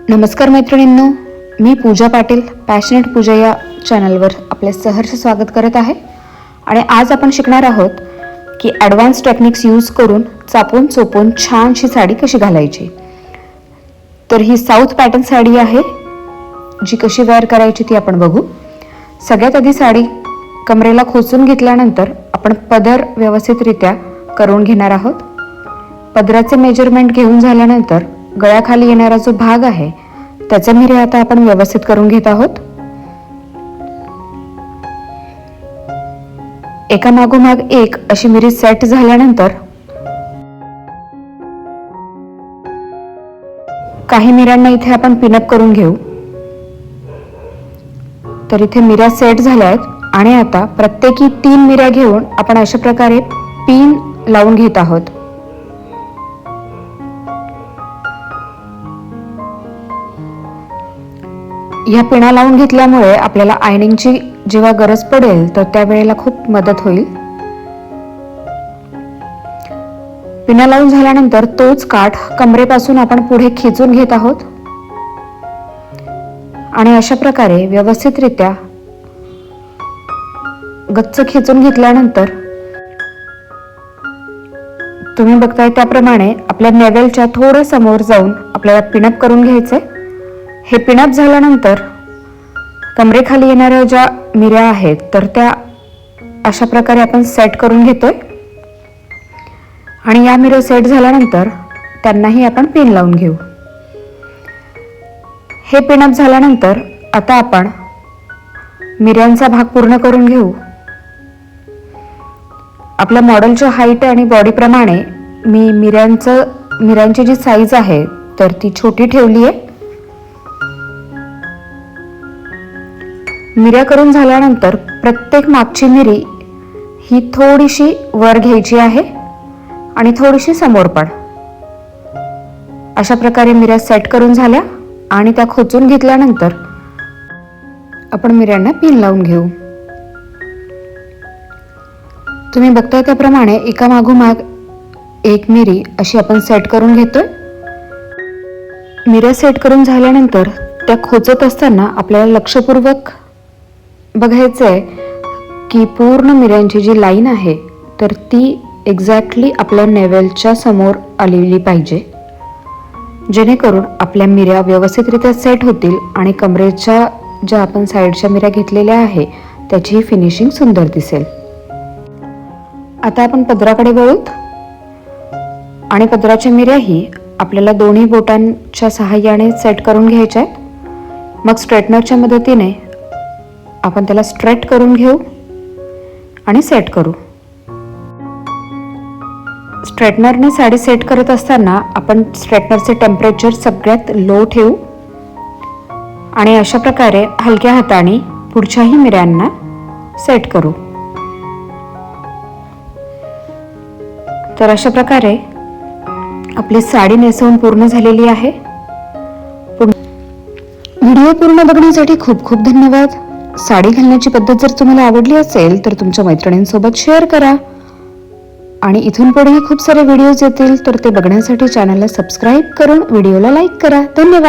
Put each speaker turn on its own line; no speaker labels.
नमस्कार मैत्रिणींनो, मी पूजा पाटील पॅशनेट पूजा या चॅनलवर आपले सहर्ष स्वागत करत आहे. आणि आज आपण शिकणार आहोत की ॲडव्हान्स टेक्निक्स यूज करून चापून चोपून छानशी साडी कशी घालायची. तर ही साऊथ पॅटर्न साडी आहे, जी कशी वेअर करायची ती आपण बघू. सगळ्यात आधी साडी कमरेला खोचून घेतल्यानंतर आपण पदर व्यवस्थितरित्या करून घेणार आहोत. पदराचे मेजरमेंट घेऊन झाल्यानंतर गळ्याखाली येणारा जो भाग आहे त्याचे मिऱ्या आता आपण व्यवस्थित करून घेत आहोत. एका मागोमाग एक अशी मिरी सेट झाल्यानंतर काही मिऱ्यांना इथे आपण पिनअप करून घेऊ. तर इथे मिऱ्या सेट झाल्या आहेत आणि आता प्रत्येकी 3 मिऱ्या घेऊन आपण अशा प्रकारे पिन लावून घेत आहोत. ह्या पिना लावून घेतल्यामुळे आपल्याला आयनिंगची जेव्हा गरज पडेल तर त्यावेळेला खूप मदत होईल. पिना लावून झाल्यानंतर तोच काठ कमरेपासून आपण पुढे खिचून घेत आहोत आणि अशा प्रकारे व्यवस्थितरित्या गच्च खिचून घेतल्यानंतर तुम्ही बघताय त्याप्रमाणे आपल्या नेवेलच्या थोडं समोर जाऊन आपल्याला पिनअप करून घ्यायचंय. हे पिनअप झाल्यानंतर कमरेखाली येणाऱ्या ज्या मिऱ्या आहेत तर त्या अशा प्रकारे आपण सेट करून घेतोय आणि या मिऱ्या सेट झाल्यानंतर त्यांनाही आपण पिन लावून घेऊ. हे पिनअप झाल्यानंतर आता आपण मिऱ्यांचा भाग पूर्ण करून घेऊ. आपल्या मॉडेलच्या हाईट आणि बॉडीप्रमाणे मी मिऱ्यांची जी साईज आहे तर ती छोटी ठेवली आहे. मिऱ्या करून झाल्यानंतर प्रत्येक मागची मिरी ही थोडीशी वर घ्यायची आहे आणि थोडीशी समोर पण. अशा प्रकारे मिऱ्या सेट करून झाल्या आणि त्या खोचून घेतल्यानंतर आपण मिऱ्यांना पिन लावून घेऊ. तुम्ही बघताय त्याप्रमाणे एका मागोमाग एक मिरी अशी आपण सेट करून घेतोय. मिऱ्या सेट करून झाल्यानंतर त्या खोचत असताना आपल्याला लक्षपूर्वक बघायचंय की पूर्ण मिऱ्यांची जी लाईन आहे तर ती एक्झॅक्टली आपल्या नेवेलच्या समोर आलेली पाहिजे, जेणेकरून आपल्या मिऱ्या व्यवस्थितरित्या सेट होतील आणि कमरेच्या ज्या आपण साईडच्या मिऱ्या घेतलेल्या आहे त्याची फिनिशिंग सुंदर दिसेल. आता आपण पदराकडे वळूत आणि पदराच्या मिऱ्याही आपल्याला दोन्ही बोटांच्या सहाय्याने सेट करून घ्यायच्या आहेत. मग स्ट्रेटनरच्या मदतीने आपण त्याला स्ट्रेट करून घेऊ आणि सेट करू. स्ट्रेटनरने साडी सेट करत असताना आपण स्ट्रेटनरचे टेम्परेचर सगळ्यात लो ठेवू आणि अशा प्रकारे हलक्या हाताने पुढच्याही मिऱ्यांना सेट करू. तर अशा प्रकारे आपली साडी नेसवून पूर्ण झालेली आहे. व्हिडिओ पूर्ण बघण्यासाठी खूप खूप धन्यवाद. साडी घालण्याची पद्धत जर तुम्हाला आवडली असेल तर तुमच्या मैत्रिणींसोबत शेअर करा आणि इथून पुढेही खूप सारे व्हिडिओज येतील, तर ते बघण्यासाठी चॅनलला सबस्क्राईब करून व्हिडिओला लाईक करा. धन्यवाद.